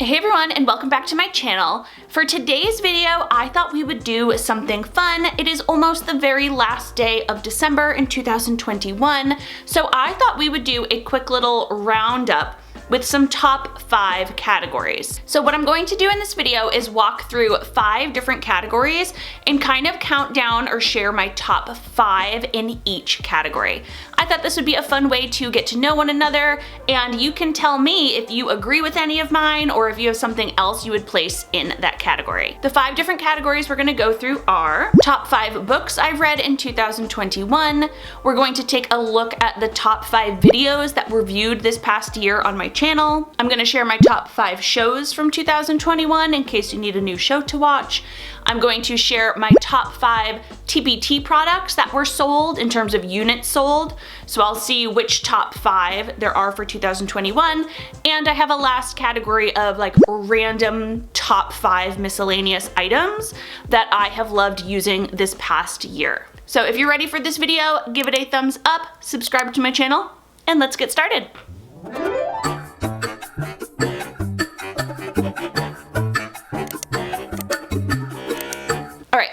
Hey everyone, and welcome back to my channel. For today's video, I thought we would do something fun. It is almost the very last day of December in 2021, so I thought we would do a quick little roundup with some top 5 categories. So what I'm going to do in this video is walk through 5 different categories and kind of count down or share my top 5 in each category. I thought this would be a fun way to get to know one another, and you can tell me if you agree with any of mine or if you have something else you would place in that category. The 5 different categories we're gonna go through are top 5 books I've read in 2021. We're going to take a look at the top 5 videos that were viewed this past year on my channel. I'm gonna share my top 5 shows from 2021 in case you need a new show to watch. I'm going to share my top 5 TPT products that were sold in terms of units sold. So I'll see which top 5 there are for 2021. And I have a last category of like random top 5 miscellaneous items that I have loved using this past year. So if you're ready for this video, give it a thumbs up, subscribe to my channel, and let's get started.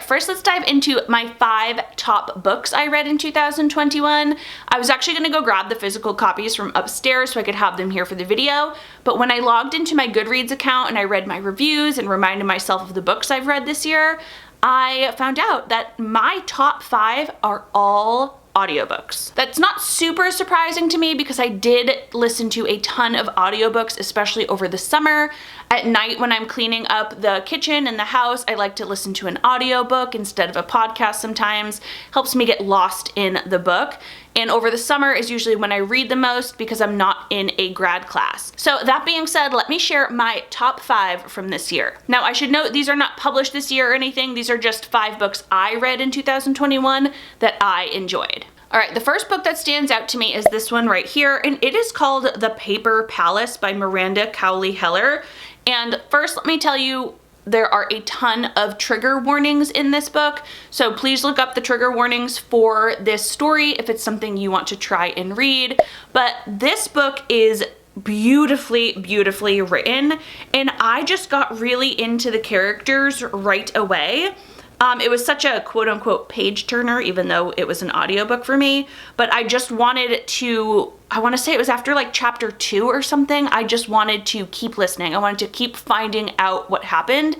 First, let's dive into my 5 top books I read in 2021. I was actually gonna go grab the physical copies from upstairs so I could have them here for the video, but when I logged into my Goodreads account and I read my reviews and reminded myself of the books I've read this year, I found out that my top 5 are all audiobooks. That's not super surprising to me because I did listen to a ton of audiobooks, especially over the summer. At night when I'm cleaning up the kitchen and the house, I like to listen to an audiobook instead of a podcast sometimes. Helps me get lost in the book. And over the summer is usually when I read the most because I'm not in a grad class. So that being said, let me share my top 5 from this year. Now I should note these are not published this year or anything. These are just 5 books I read in 2021 that I enjoyed. All right, the first book that stands out to me is this one right here, and it is called The Paper Palace by Miranda Cowley Heller. And first, let me tell you, there are a ton of trigger warnings in this book, so please look up the trigger warnings for this story if it's something you want to try and read. But this book is beautifully, beautifully written, and I just got really into the characters right away. It was such a quote-unquote page turner, even though it was an audiobook for me, but I just wanted to, I want to say it was after like chapter 2 or something, I just wanted to keep listening. I wanted to keep finding out what happened,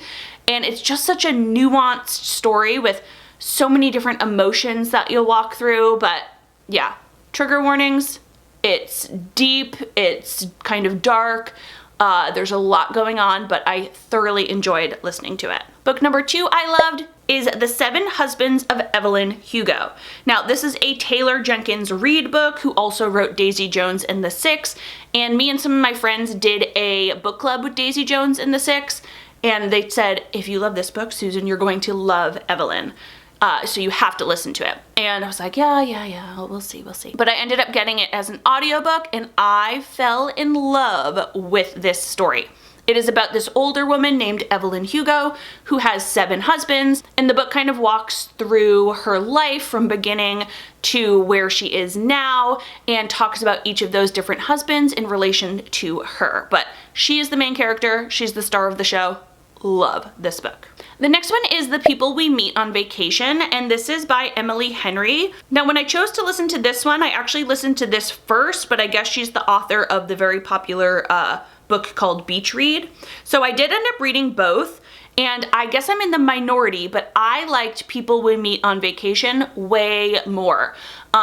and it's just such a nuanced story with so many different emotions that you'll walk through. But yeah, trigger warnings. It's deep, it's kind of dark. There's a lot going on, but I thoroughly enjoyed listening to it. Book number 2 I loved is The 7 Husbands of Evelyn Hugo. Now, this is a Taylor Jenkins Reid book, who also wrote Daisy Jones and the Six, and me and some of my friends did a book club with Daisy Jones and the Six, and they said, if you love this book, Susan, you're going to love Evelyn. So you have to listen to it. And I was like, yeah, we'll see. But I ended up getting it as an audiobook, and I fell in love with this story. It is about this older woman named Evelyn Hugo who has 7 husbands, and the book kind of walks through her life from beginning to where she is now and talks about each of those different husbands in relation to her. But she is the main character. She's the star of the show. Love this book. The next one is The People We Meet on Vacation, and this is by Emily Henry. Now, when I chose to listen to this one, I actually listened to this first, but I guess she's the author of the very popular book called Beach Read. So I did end up reading both, and I guess I'm in the minority, but I liked People We Meet on Vacation way more.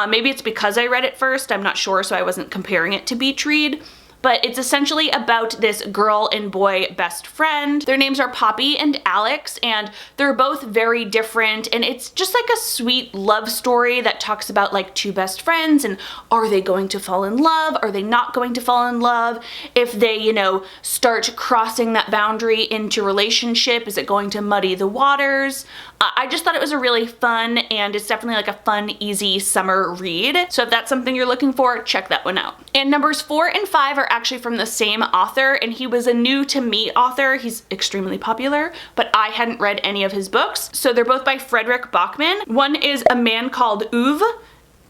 Maybe it's because I read it first, I'm not sure, so I wasn't comparing it to Beach Read. But it's essentially about this girl and boy best friend. Their names are Poppy and Alex, and they're both very different, and it's just like a sweet love story that talks about like 2 best friends, and are they going to fall in love? Are they not going to fall in love? If they, you know, start crossing that boundary into relationship, is it going to muddy the waters? I just thought it was a really fun, and it's definitely like a fun, easy summer read. So if that's something you're looking for, check that one out. And numbers 4 and 5 are actually from the same author, and he was a new to me author. He's extremely popular, but I hadn't read any of his books. So they're both by Frederick Bachman. One is A Man Called Uwe,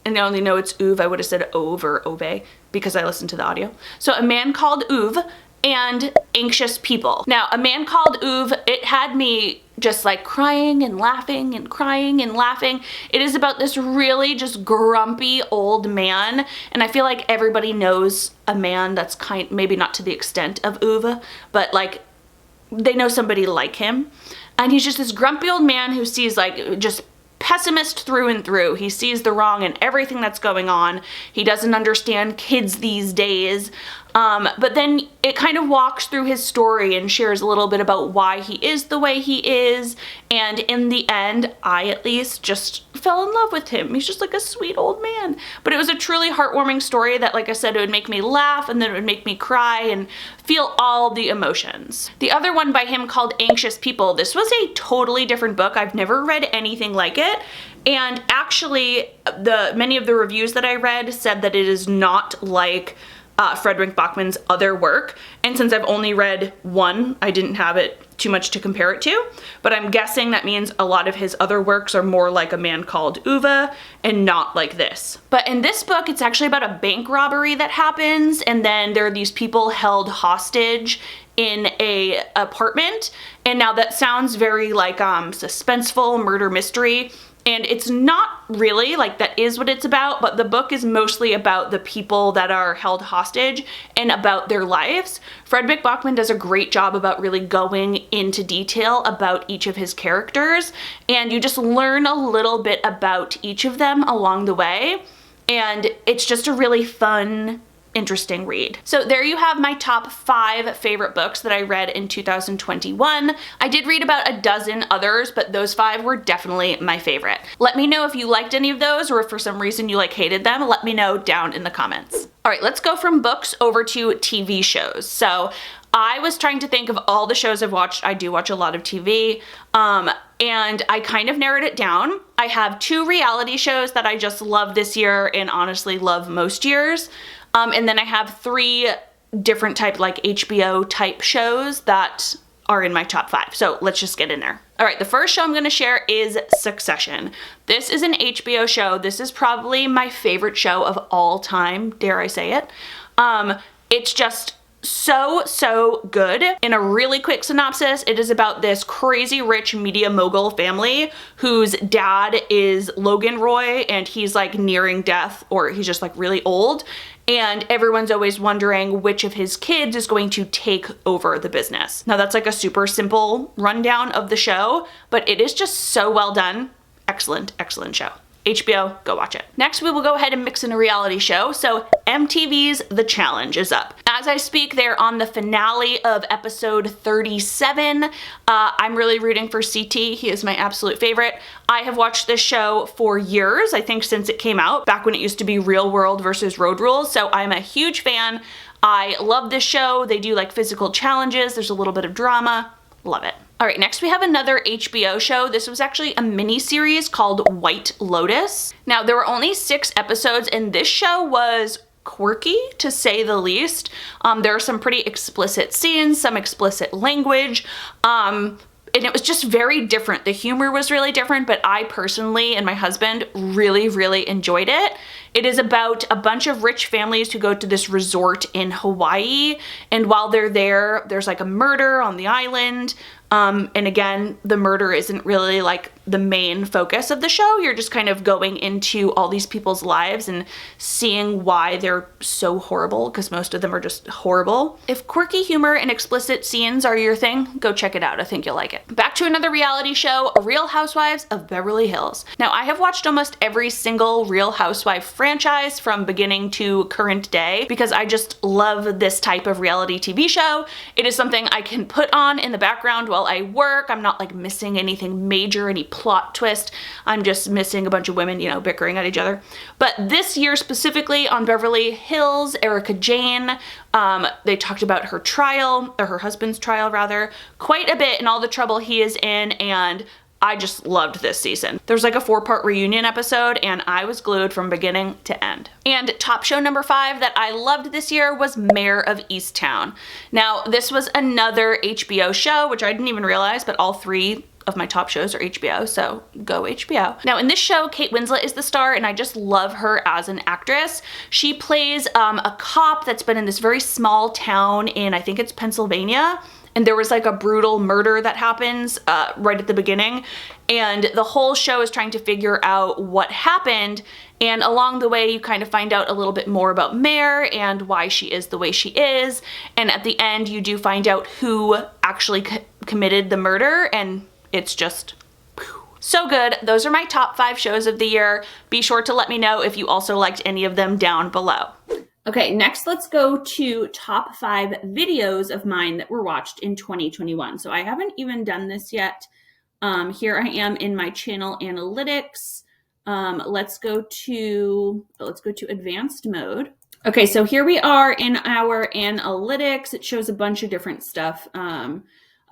and I only know it's Uwe. I would have said Ove or Ove because I listened to the audio. So A Man Called Uwe, and Anxious People. Now, A Man Called Ove, it had me just like crying and laughing and crying and laughing. It is about this really just grumpy old man, and I feel like everybody knows a man that's maybe not to the extent of Ove, but like they know somebody like him. And he's just this grumpy old man who sees like just pessimist through and through. He sees the wrong in everything that's going on. He doesn't understand kids these days. But then it kind of walks through his story and shares a little bit about why he is the way he is. And in the end, I at least just fell in love with him. He's just like a sweet old man. But it was a truly heartwarming story that, like I said, it would make me laugh and then it would make me cry and feel all the emotions. The other one by him called Anxious People, this was a totally different book. I've never read anything like it. And actually, many of the reviews that I read said that it is not like Fredrik Backman's other work, and since I've only read one, I didn't have it too much to compare it to, but I'm guessing that means a lot of his other works are more like A Man Called Ove and not like this. But in this book, it's actually about a bank robbery that happens, and then there are these people held hostage in a apartment, and now that sounds very like suspenseful murder mystery. And it's not really, like that is what it's about, but the book is mostly about the people that are held hostage and about their lives. Fredrik Backman does a great job about really going into detail about each of his characters, and you just learn a little bit about each of them along the way, and it's just a really fun, interesting read. So there you have my top 5 favorite books that I read in 2021. I did read about a dozen others, but those 5 were definitely my favorite. Let me know if you liked any of those, or if for some reason you like hated them. Let me know down in the comments. All right, let's go from books over to TV shows. So I was trying to think of all the shows I've watched. I do watch a lot of TV, and I kind of narrowed it down. I have 2 reality shows that I just love this year and honestly love most years. And then I have 3 different type, like HBO type shows that are in my top 5. So let's just get in there. All right, the first show I'm gonna share is Succession. This is an HBO show. This is probably my favorite show of all time, dare I say it. It's just so good. In a really quick synopsis, it is about this crazy rich media mogul family whose dad is Logan Roy, and he's like nearing death, or he's just like really old, and everyone's always wondering which of his kids is going to take over the business. Now that's like a super simple rundown of the show, but it is just so well done. Excellent show. HBO, go watch it. Next, we will go ahead and mix in a reality show. So MTV's The Challenge is up. As I speak, they're on the finale of episode 37. I'm really rooting for CT. He is my absolute favorite. I have watched this show for years, I think since it came out, back when it used to be Real World versus Road Rules. So I'm a huge fan. I love this show. They do like physical challenges. There's a little bit of drama. Love it. All right, next we have another HBO show. This was actually a mini series called White Lotus. Now, there were only 6 episodes, and this show was quirky, to say the least. There are some pretty explicit scenes, some explicit language, and it was just very different. The humor was really different, but I personally and my husband really enjoyed it. It is about a bunch of rich families who go to this resort in Hawaii, and while they're there, there's like a murder on the island. And again, the murder isn't really like the main focus of the show. You're just kind of going into all these people's lives and seeing why they're so horrible, because most of them are just horrible. If quirky humor and explicit scenes are your thing, go check it out. I think you'll like it. Back to another reality show, Real Housewives of Beverly Hills. Now, I have watched almost every single Real Housewife franchise from beginning to current day because I just love this type of reality TV show. It is something I can put on in the background while I work. I'm not like missing anything major, any plot twist. I'm just missing a bunch of women, you know, bickering at each other. But this year specifically on Beverly Hills, Erica Jane, they talked about her trial, or her husband's trial rather, quite a bit and all the trouble he is in, and I just loved this season. There's like a 4-part reunion episode, and I was glued from beginning to end. And top show number 5 that I loved this year was Mayor of Easttown. Now, this was another HBO show, which I didn't even realize, but all 3 of my top shows are HBO, so go HBO. Now in this show, Kate Winslet is the star, and I just love her as an actress. She plays a cop that's been in this very small town in, I think it's Pennsylvania, and there was like a brutal murder that happens right at the beginning, and the whole show is trying to figure out what happened, and along the way you kind of find out a little bit more about Mare and why she is the way she is, and at the end you do find out who actually committed the murder, and it's just so good. Those are my top 5 shows of the year. Be sure to let me know if you also liked any of them down below. Okay, next let's go to top 5 videos of mine that were watched in 2021. So I haven't even done this yet. Here I am in my channel analytics. Let's go to advanced mode. Okay, so here we are in our analytics. It shows a bunch of different stuff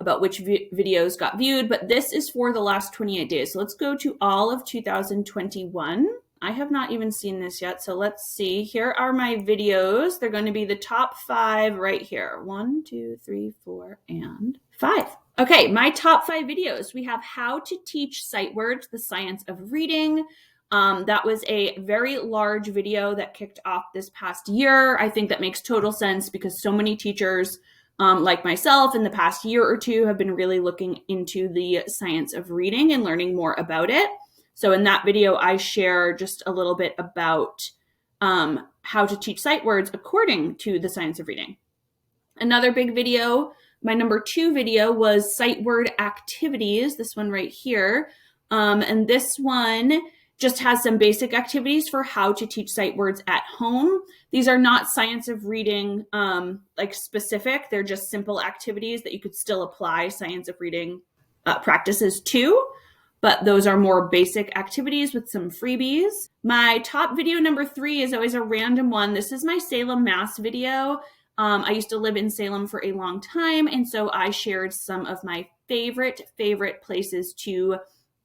about which videos got viewed, but this is for the last 28 days. So let's go to all of 2021. I have not even seen this yet, so let's see. Here are my videos. They're going to be the top 5 right here. 1, 2, 3, 4, and 5. Okay, my top 5 videos. We have How to Teach Sight Words, the Science of Reading. That was a very large video that kicked off this past year. I think that makes total sense because so many teachers like myself in the past year or two have been really looking into the science of reading and learning more about it. So in that video, I share just a little bit about how to teach sight words according to the science of reading. Another big video, my number 2 video, was sight word activities, this one right here. And this one just has some basic activities for how to teach sight words at home. These are not science of reading like specific. They're just simple activities that you could still apply science of reading practices to, but those are more basic activities with some freebies. My top video number 3 is always a random one. This is my Salem, Mass video. I used to live in Salem for a long time, and so I shared some of my favorite places to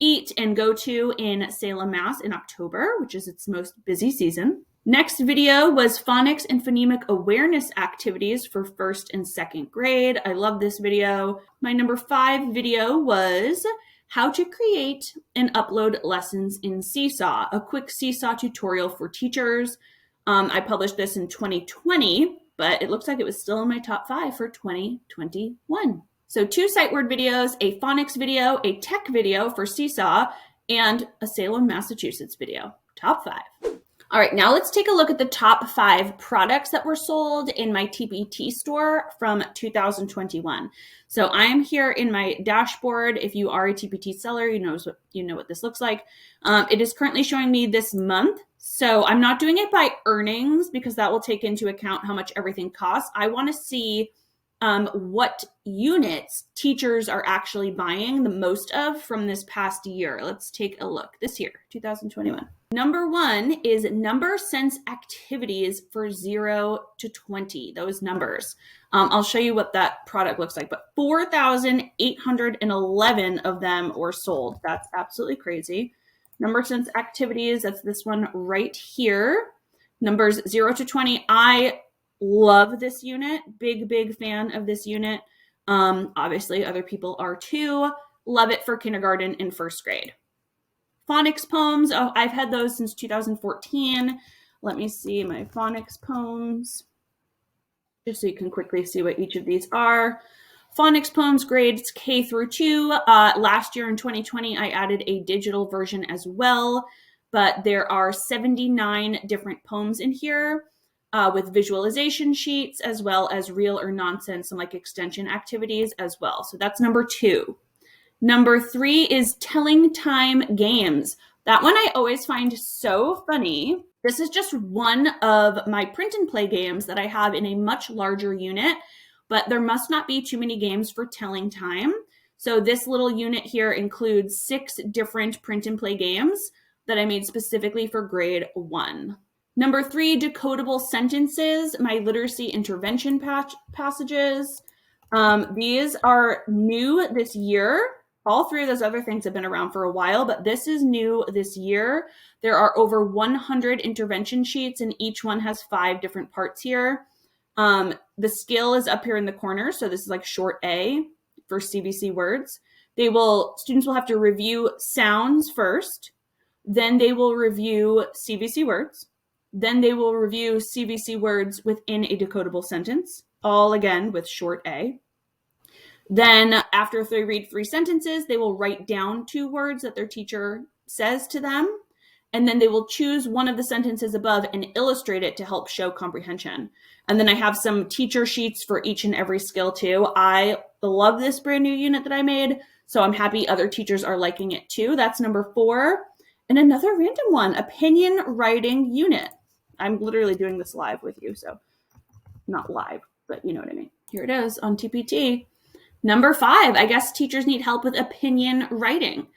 eat and go to in Salem, Mass in October, which is its most busy season. Next video was phonics and phonemic awareness activities for 1st and 2nd grade. I love this video. My number 5 video was how to create and upload lessons in Seesaw, a quick Seesaw tutorial for teachers. I published this in 2020, but it looks like it was still in my top 5 for 2021. So 2 sight word videos, a phonics video, a tech video for Seesaw, and a Salem, Massachusetts video. Top 5. All right, now let's take a look at the top 5 products that were sold in my TPT store from 2021. So I am here in my dashboard. If you are a TPT seller, you know what this looks like. It is currently showing me this month. So I'm not doing it by earnings because that will take into account how much everything costs. I want to see what units teachers are actually buying the most of from this past year. Let's take a look. This year, 2021. Number 1 is number sense activities for 0 to 20, those numbers. I'll show you what that product looks like, but 4,811 of them were sold. That's absolutely crazy. Number sense activities, that's this one right here. Numbers 0 to 20, I love this unit. Big fan of this unit. Obviously, other people are too. Love it for kindergarten and 1st grade. Phonics poems. Oh, I've had those since 2014. Let me see my phonics poems, just so you can quickly see what each of these are. Phonics poems, grades K through 2. Last year in 2020, I added a digital version as well, but there are 79 different poems in here. With visualization sheets, as well as real or nonsense and like extension activities as well. So that's number 2. Number 3 is telling time games. That one I always find so funny. This is just one of my print and play games that I have in a much larger unit, but there must not be too many games for telling time. So this little unit here includes 6 different print and play games that I made specifically for grade 1. Number 3, decodable sentences, my literacy intervention passages. These are new this year. All 3 of those other things have been around for a while, but this is new this year. There are over 100 intervention sheets, and each one has 5 different parts here. The skill is up here in the corner, so this is like short A for CVC words. Students will have to review sounds first, then they will review CVC words, then they will review CVC words within a decodable sentence, all again with short A. Then after they read 3 sentences, they will write down 2 words that their teacher says to them, and then they will choose one of the sentences above and illustrate it to help show comprehension. And then I have some teacher sheets for each and every skill too. I love this brand new unit that I made, so I'm happy other teachers are liking it too. That's number 4. And another random one, opinion writing unit. I'm literally doing this live with you, so not live, but you know what I mean. Here it is on TPT. Number 5, I guess teachers need help with opinion writing.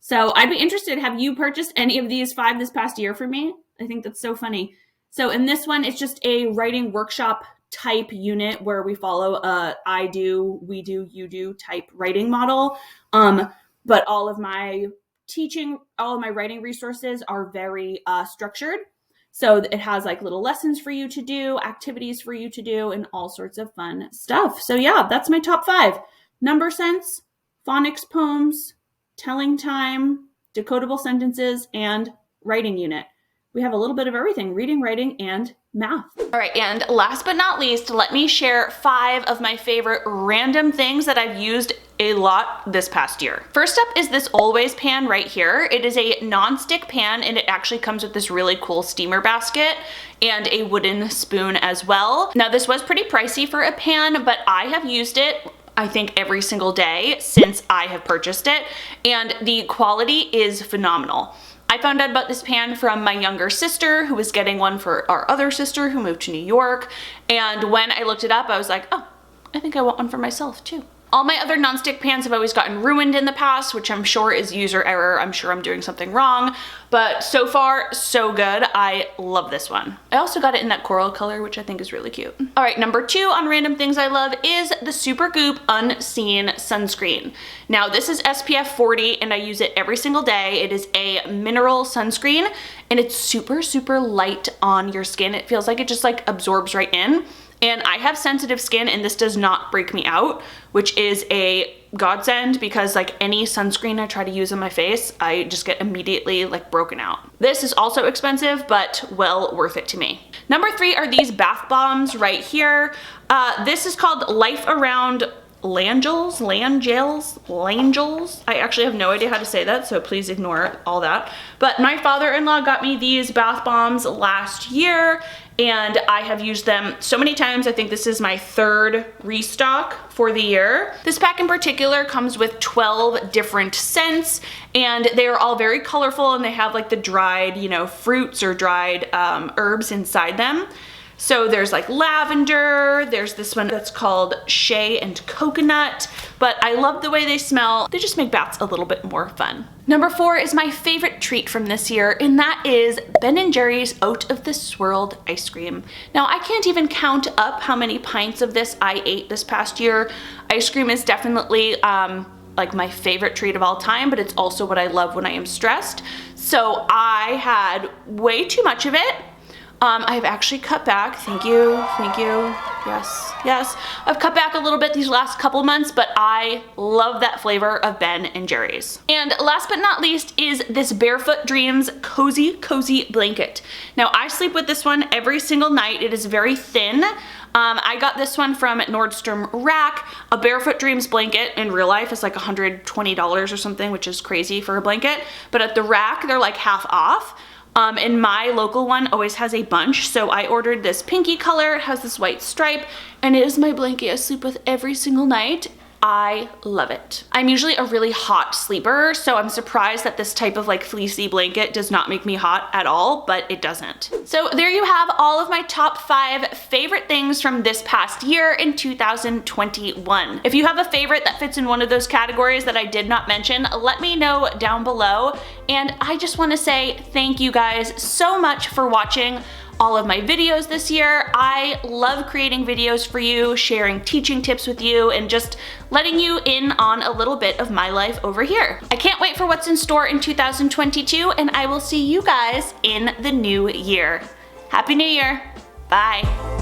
So I'd be interested, have you purchased any of these 5 this past year for me? I think that's so funny. So in this one, it's just a writing workshop type unit where we follow a I do, we do, you do type writing model. But all of my writing resources are very structured. So it has like little lessons for you to do, activities for you to do, and all sorts of fun stuff. So yeah, that's my top 5. Number sense, phonics poems, telling time, decodable sentences, and writing unit. We have a little bit of everything, reading, writing, and math. All right, and last but not least, let me share 5 of my favorite random things that I've used a lot this past year. First up is this Always pan right here. It is a non-stick pan, and it actually comes with this really cool steamer basket and a wooden spoon as well. Now this was pretty pricey for a pan, but I have used it I think every single day since I have purchased it, and the quality is phenomenal. I found out about this pan from my younger sister who was getting one for our other sister who moved to New York, and when I looked it up, I was like, oh, I think I want one for myself too. All my other nonstick pans have always gotten ruined in the past, which I'm sure is user error. I'm sure I'm doing something wrong, but so far, so good. I love this one. I also got it in that coral color, which I think is really cute. All right, number 2 on random things I love is the Supergoop Unseen Sunscreen. Now, this is SPF 40, and I use it every single day. It is a mineral sunscreen, and it's super, super light on your skin. It feels like it just like absorbs right in. And I have sensitive skin, and this does not break me out, which is a godsend because like any sunscreen I try to use on my face, I just get immediately like broken out. This is also expensive, but well worth it to me. Number 3 are these bath bombs right here. This is called Life Around Langels. I actually have no idea how to say that, so please ignore all that. But my father-in-law got me these bath bombs last year, and I have used them so many times. I think this is my 3rd restock for the year. This pack in particular comes with 12 different scents, and they are all very colorful, and they have like the dried, fruits or dried herbs inside them. So there's like lavender, there's this one that's called shea and coconut, but I love the way they smell. They just make baths a little bit more fun. Number 4 is my favorite treat from this year, and that is Ben & Jerry's Out of This World ice cream. Now, I can't even count up how many pints of this I ate this past year. Ice cream is definitely like my favorite treat of all time, but it's also what I love when I am stressed. So I had way too much of it. I've actually cut back. Thank you. Yes. I've cut back a little bit these last couple months, but I love that flavor of Ben & Jerry's. And last but not least is this Barefoot Dreams Cozy Blanket. Now, I sleep with this one every single night. It is very thin. I got this one from Nordstrom Rack. A Barefoot Dreams blanket in real life is like $120 or something, which is crazy for a blanket. But at the Rack, they're like half off. And my local one always has a bunch, so I ordered this pinky color. It has this white stripe, and it is my blanket I sleep with every single night. I love it. I'm usually a really hot sleeper, so I'm surprised that this type of like fleecy blanket does not make me hot at all, but it doesn't. So there you have all of my top 5 favorite things from this past year in 2021. If you have a favorite that fits in one of those categories that I did not mention, let me know down below. And I just want to say thank you guys so much for watching all of my videos this year. I love creating videos for you, sharing teaching tips with you, and just letting you in on a little bit of my life over here. I can't wait for what's in store in 2022, and I will see you guys in the new year. Happy New Year. Bye.